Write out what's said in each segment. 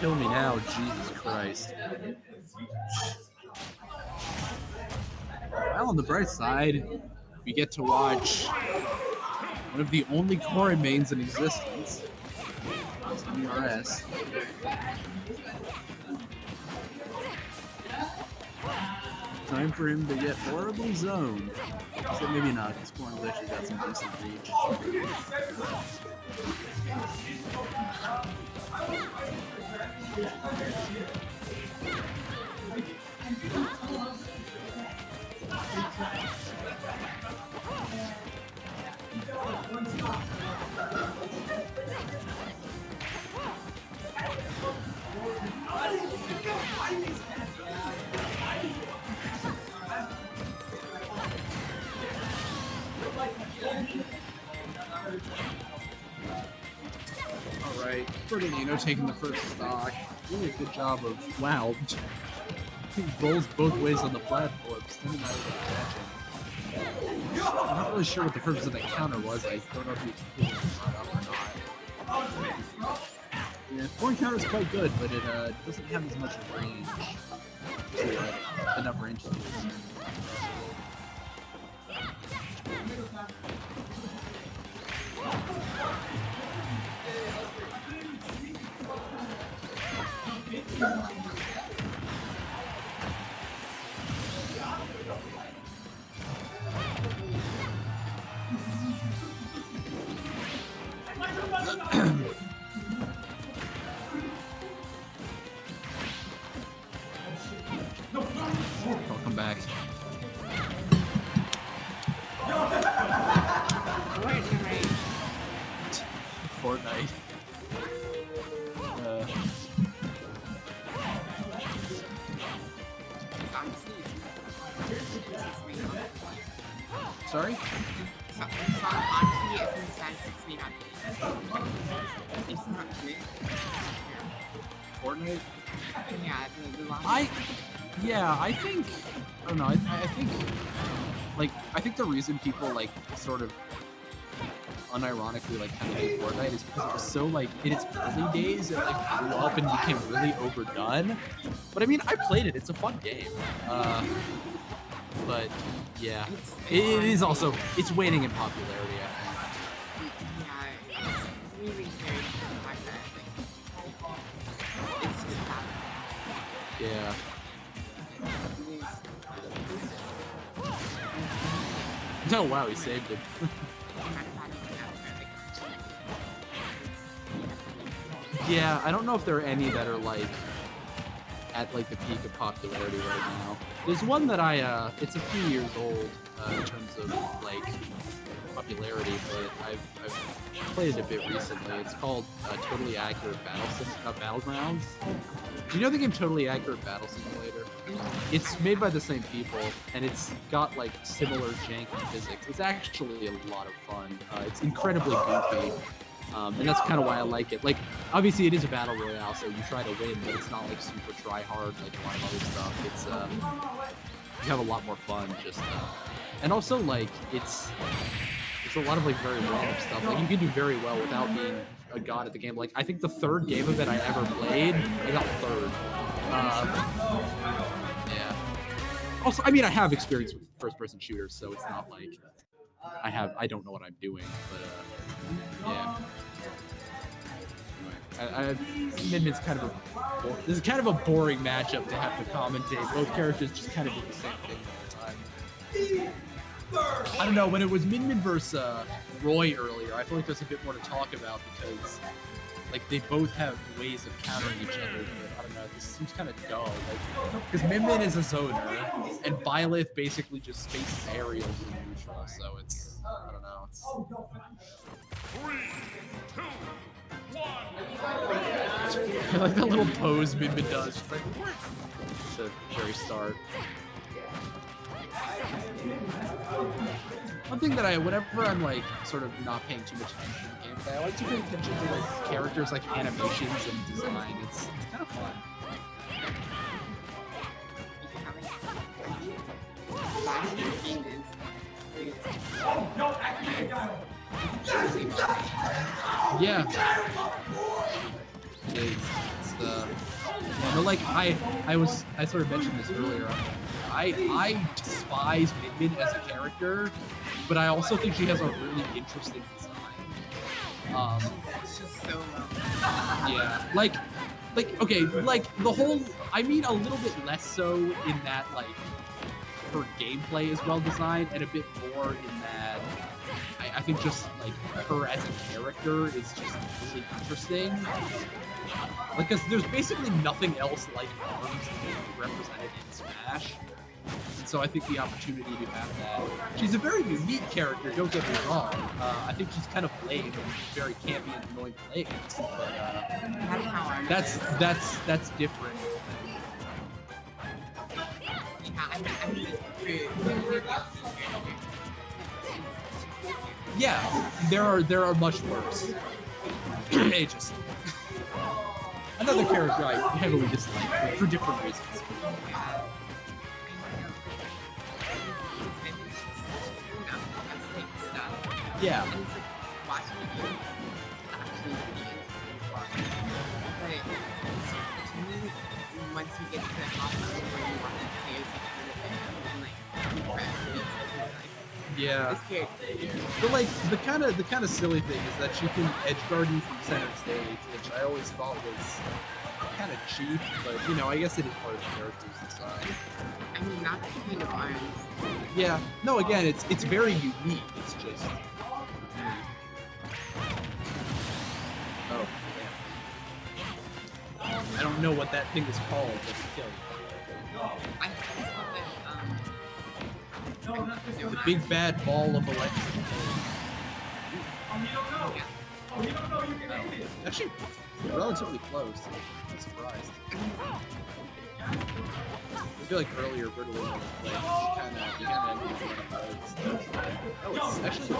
kill me now, Jesus Christ. Well, on the bright side, we get to watch one of the only Corrin mains in existence, SemiRS. Time for him to get horribly zoned. So maybe not, because Corrin's actually got some decent reach. Alright, Bertolino taking the first stock. Really a good job of, wow, he rolls both ways on the platform, standing out of the catching. I'm not really sure what the purpose of that counter was. I don't know if he was completely brought up or not. Yeah, foreign counter is quite good, but it doesn't have as much range. Enough range to do it. I'll come back. Fortnite. Sorry? Fortnite? I think, I don't know, I think, like, I think the reason people, like, sort of unironically, like, kind of hate Fortnite is because it was so, like, in its early days, it, like, blew up and became really overdone. But, I mean, I played it. It's a fun game. But, yeah. It is also, it's waning in popularity, Yeah. Oh, wow, he saved it. Yeah, I don't know if there are any that are, like, at, like, the peak of popularity right now. There's one that it's a few years old, in terms of, like, popularity, but I've played it a bit recently. It's called Totally Accurate Battlegrounds. Do you know the game Totally Accurate Battle Simulator? It's made by the same people, and it's got, like, similar janky physics. It's actually a lot of fun. It's incredibly goofy. And that's kind of why I like it. Like, obviously it is a battle royale, so you try to win, but it's not like super try hard like a lot of other stuff. It's you have a lot more fun just and also like it's a lot of like very random stuff. Like you can do very well without being a god at the game. Like I think the third game of it I ever played, I got third. Yeah. Also, I mean I have experience with first-person shooters, so it's not like I don't know what I'm doing, but yeah. Midman's kind of this is kind of a boring matchup to have to commentate. Both characters just kind of do the same thing all the time. I don't know, when it was Midman versus Roy earlier, I feel like there's a bit more to talk about because like they both have ways of countering each other. But I don't know, this seems kind of dull. Like, because Midman is a zoner, and Byleth basically just spaces aerials in neutral, so it's I don't know. It's 3, 2, 1. I like that little pose Midman does. She's like, at the very start. One thing that whenever I'm like sort of not paying too much attention to gameplay, I like to pay attention to like characters, like animations and design. It's kind of fun. Yeah. It is. It's like I sort of mentioned this earlier. I despise Min Min as a character, but I also think she has a really interesting design. It's just so Yeah, like okay, like the whole. I mean, a little bit less so in that like her gameplay is well designed, and a bit more in that I think just like her as a character is just really interesting. Because there's basically nothing else like arms represented in Smash. And so I think the opportunity to have that. She's a very unique character, don't get me wrong. I think she's kind of lame and very campy and annoying to play against. But that's how I that's different. Yeah, there are much worse. Aegis. Another character I heavily dislike, but for different reasons. Yeah. Once you get to the top level where you want to play as and yeah. this character here. But like the kind of silly thing is that she can edge guard you from center stage, which I always thought was kind of cheap. But you know, I guess it is part of the character's design. I mean, not the kind of arms. Yeah. No, again, it's very unique. It's just. Oh. Yeah. I don't know what that thing is called, but it's killed. I thought that, The big bad ball of electric. Actually, relatively close. I'm surprised. I feel like earlier Bertolino was playing. He kind of ended oh, it's actually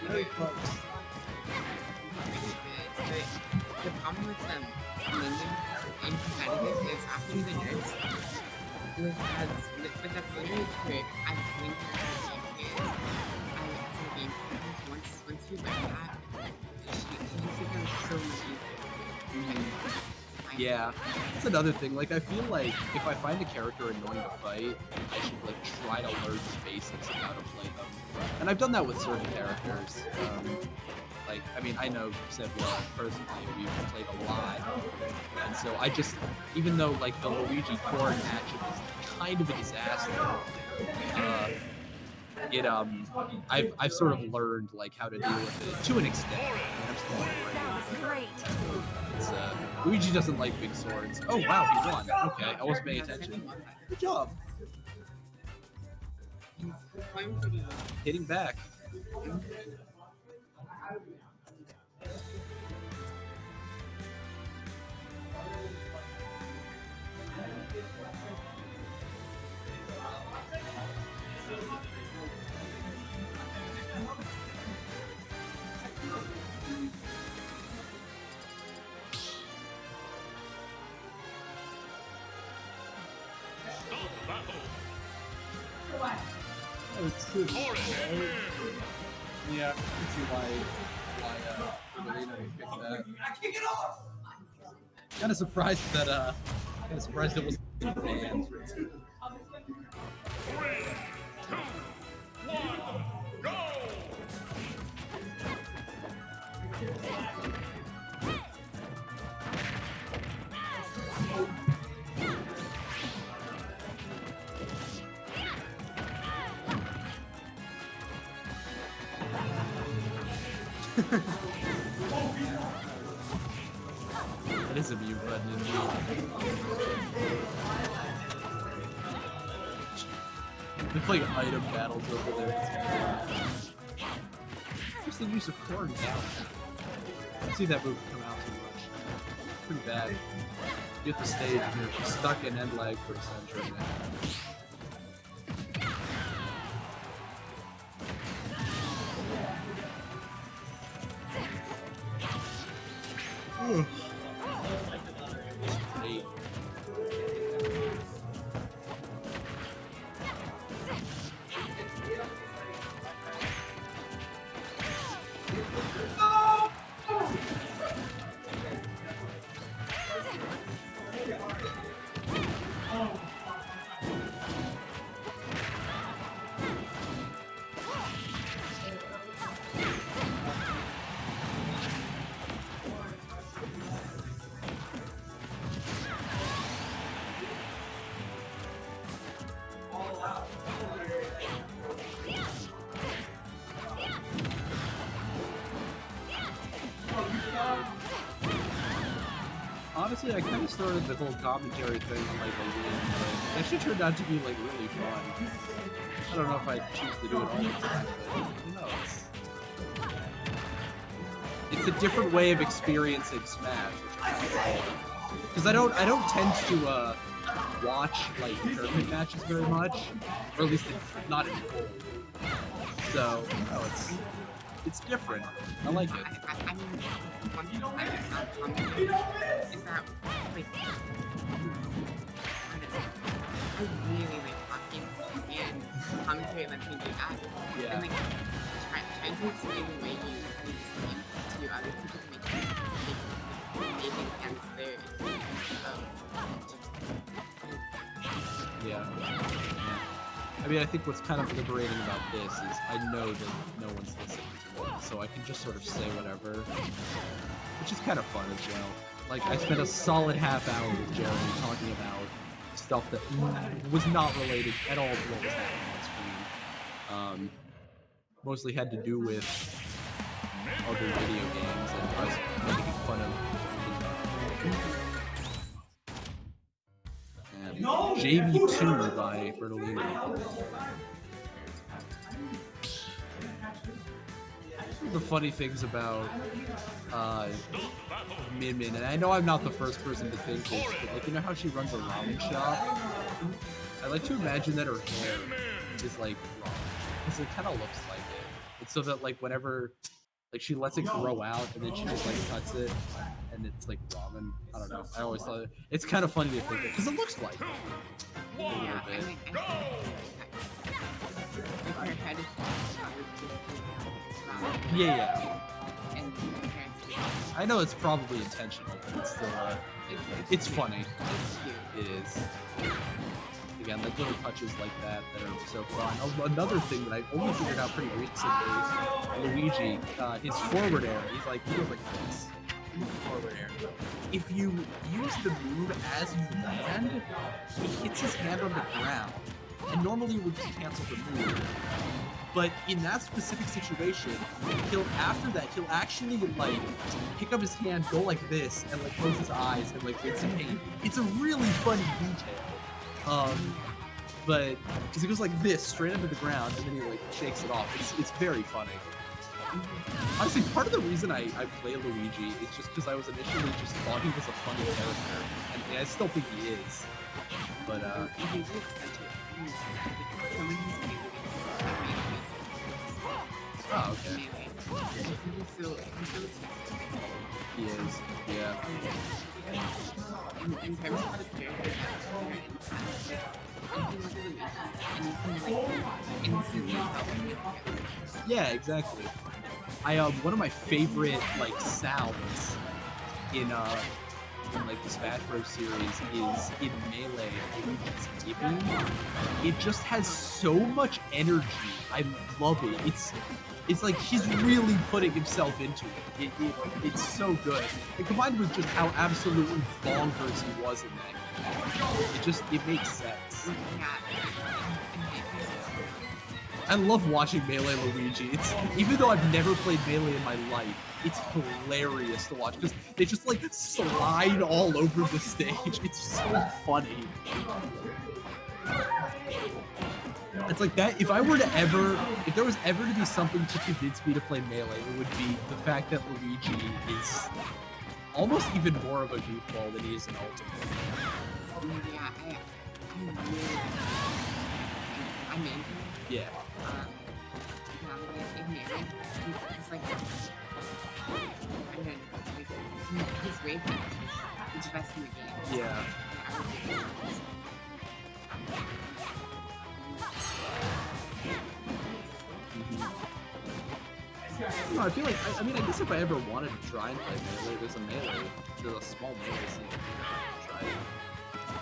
very close. The problem with them in competitive is after the nerfs, with the flavors trick, I've seen game once you get that, it becomes so much easier. Yeah, that's another thing. Like, I feel like if I find a character annoying to fight, I should like try to learn the basics of how to play them. And I've done that with certain characters. Like, I mean, I know Sebla personally, we've played a lot. And so I just, even though like the Luigi Corrin matchup is kind of a disaster, I've sort of learned like how to deal with it to an extent. I'm still not great. It's, Luigi doesn't like big swords. Oh wow, he won. Okay, I wasn't paying attention. Good job. Hitting back. Yeah, I can see why Bertolino picked that. Kind of surprised that it was banned. 3, 2, 1, go! That is a mute button indeed. They're playing item battles over there. What's the use of Corrin now? I don't see that move come out too much. Pretty bad. You hit the stage and you're stuck in end lag for a century now. Great. Honestly, I kind of started the whole commentary thing like a win, but it actually turned out to be like really fun. I don't know if I choose to do it all the time, but who knows? It's a different way of experiencing Smash, because I don't tend to watch like tournament matches very much, or at least not in full. So no, it's different. I like it. I mean, one thing I found common is that, like, I really like talking, and commentary lets me do that. Yeah. And, like, trying to explain the way you explain to other people to make it against their experience of. Yeah. I mean, I think what's kind of liberating about this is I know that no one's listening to me, so I can just sort of say whatever, which is kind of fun as well. Like, I spent a solid half hour with Jeremy talking about stuff that was not related at all to what was happening on screen. Mostly had to do with other video games and us making fun of JV2 by Bertolino. The funny things about Min Min, and I know I'm not the first person to think this, but like, you know how she runs a ramen shop? I like to imagine that her hair is like ramen, because it kind of looks like it. It's so that like whenever like she lets it grow out and then she just like cuts it and it's like ramen. I don't know. I always thought it's kind of funny to think of because it looks like it. Yeah, I mean, if her head is yeah. And I know it's probably intentional, but it's still it's funny. It's cute. It is. Again, like little touches like that are so fun. Another thing that I only figured out pretty recently, Luigi, his forward air. He goes like this. Forward air. If you use the move as you land, he hits his hand on the ground, and normally it would just cancel the move. But in that specific situation, after that he'll actually like pick up his hand, go like this, and like close his eyes and like rinse in pain. It's a really funny detail. But because he goes like this straight into the ground and then he like shakes it off. It's very funny. Honestly, part of the reason I play Luigi is just because I was initially just thought he was a funny character, and I still think he is. But oh, okay. He is, yeah. In terms of the characters yeah, exactly. One of my favorite like sounds in like the Smash Bros series is in Melee. It just has so much energy. I love it. It's like he's really putting himself into it. It's so good. And combined with just how absolutely bonkers he was in that, it makes sense. I love watching Melee Luigi. Even though I've never played Melee in my life, it's hilarious to watch because they just like slide all over the stage. It's so funny. It's like that. If there was ever to be something to convince me to play Melee, it would be the fact that Luigi is almost even more of a goofball than he is in Ultimate. Yeah. He's like, and then he's great. He's the best in the game. Yeah. No, I feel like, I mean, I guess if I ever wanted to try and play Melee, there's a small Melee scene to try it.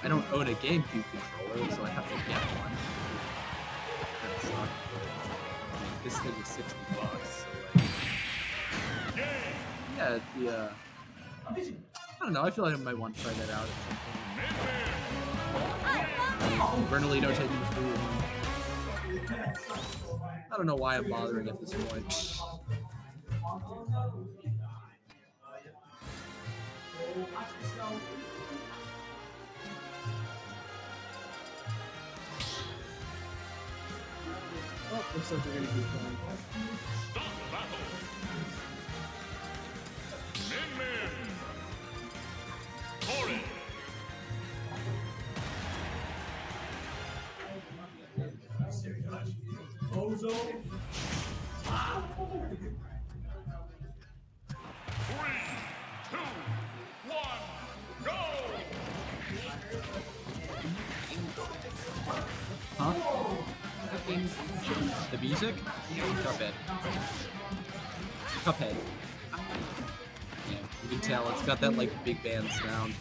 I don't own a GameCube controller, so I have to get one. That sucks, but, I mean, this thing is $60, so like, yeah, I don't know, I feel like I might want to try that out at some point. Bertolino taking the food. I don't know why I'm bothering at this point. said they're gonna keep going. Start battle. Min. Corrin. Three, two, one, go! Huh? What games? The music? Cuphead. Cuphead. Yeah, you can tell it's got that like big band sound.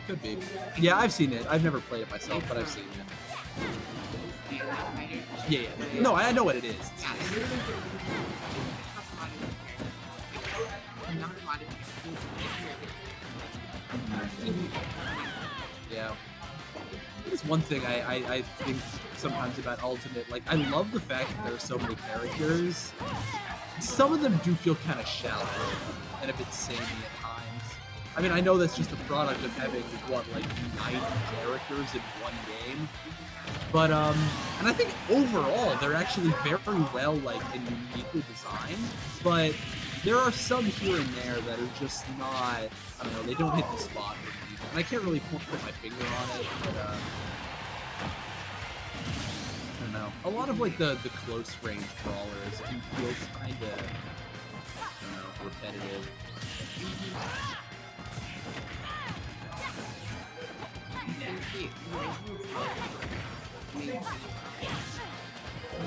Could be. Yeah, I've seen it. I've never played it myself, but I've seen it. Yeah, yeah. No, I know what it is. Yeah. There's one thing I think sometimes about Ultimate. Like, I love the fact that there are so many characters. Some of them do feel kind of shallow and a bit samey at times. I mean, I know that's just a product of having, what, like 90 characters in one game. But, and I think overall, they're actually very well, like, and uniquely designed. But there are some here and there that are just not, I don't know, they don't hit the spot for me. And I can't really put my finger on it, but, I don't know. A lot of, like, the close range brawlers do feel kind of, I don't know, repetitive.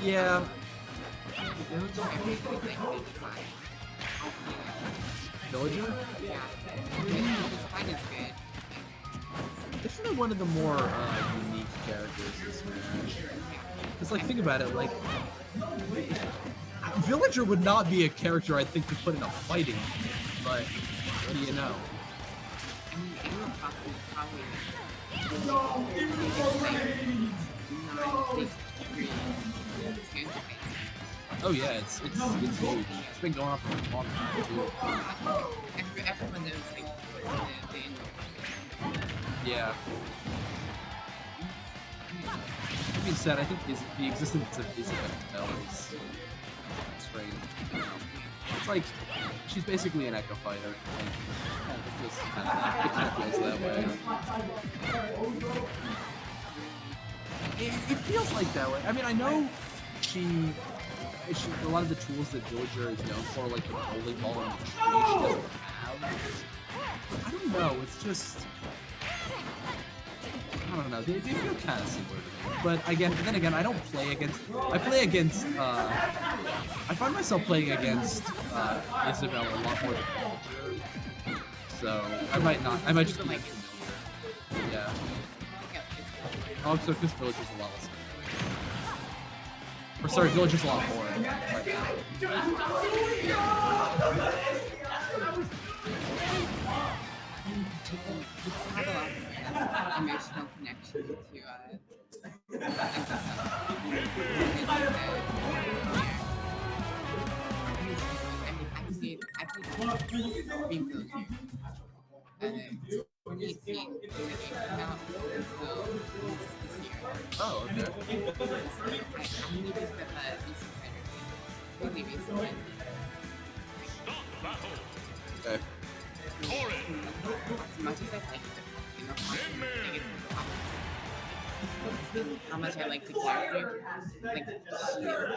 Yeah. Villager? Yeah. The design is good. Definitely one of the more unique characters in Smash. Because, like, think about it, like, Villager would not be a character I think to put in a fighting game, but what do you know? I mean, Animal Crossing is probably Oh yeah, it's huge. It's been going on for a long time too. Everyone knows like the Yeah. That being said, I think the existence of Isabelle is strange. You know? It's like she's basically an Echo Fighter. Like, it kind of feels that way. It feels like that way. I mean, I know she a lot of the tools that Villager is known for, like the bowling ball and the tree, she doesn't have. I don't know. It's just. I don't know. They feel kind of similar to me. But then again, I don't play against. I play against. I find myself playing against Isabelle a lot more than Villager. So I might not. I might just be like familiar. Yeah. Oh, so because Villager's a lot less. Or sorry, Villager's a lot more. emotional connection to I've seen Dream Villager. 2018 came out this year. Oh, okay. I need to step really recently. Start battle. Okay. Corrin. As much as I like it, how much I like the character, like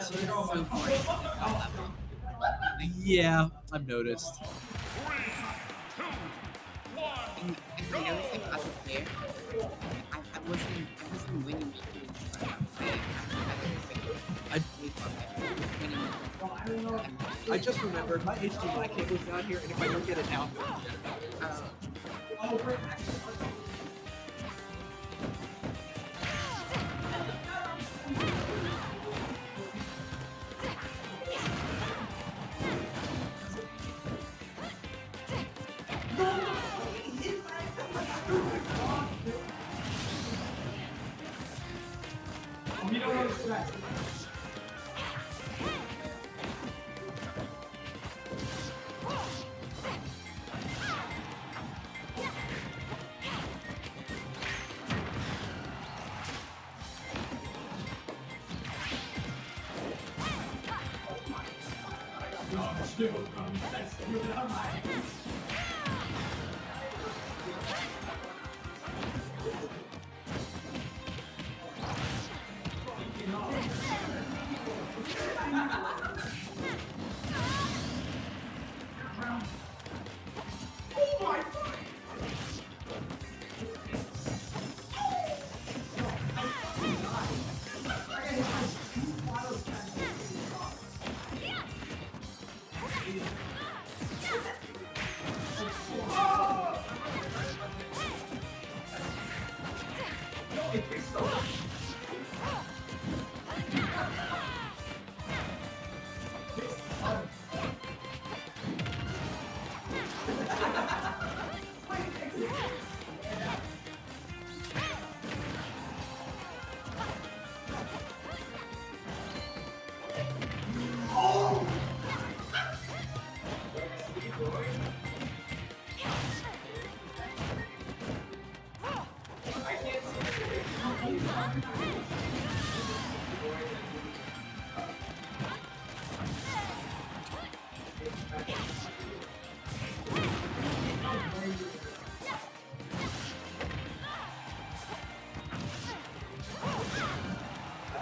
she's so boring at that level. Like, Yeah, I've noticed. 3, 2, 1, and I noticed like as a player, I wasn't winning I just remembered my HDMI cable's not here, and if I don't get it now, I'm going to forget about it.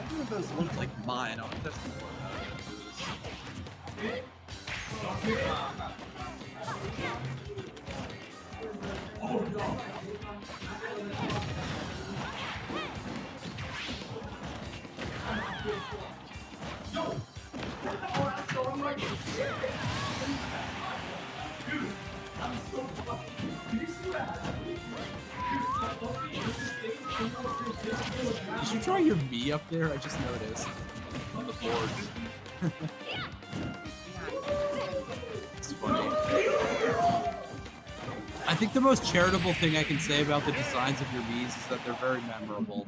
Neither of those look like mine. I'll test them. Did you draw your V up there? I just noticed on the board. It's funny. I think the most charitable thing I can say about the designs of your V's is that they're very memorable.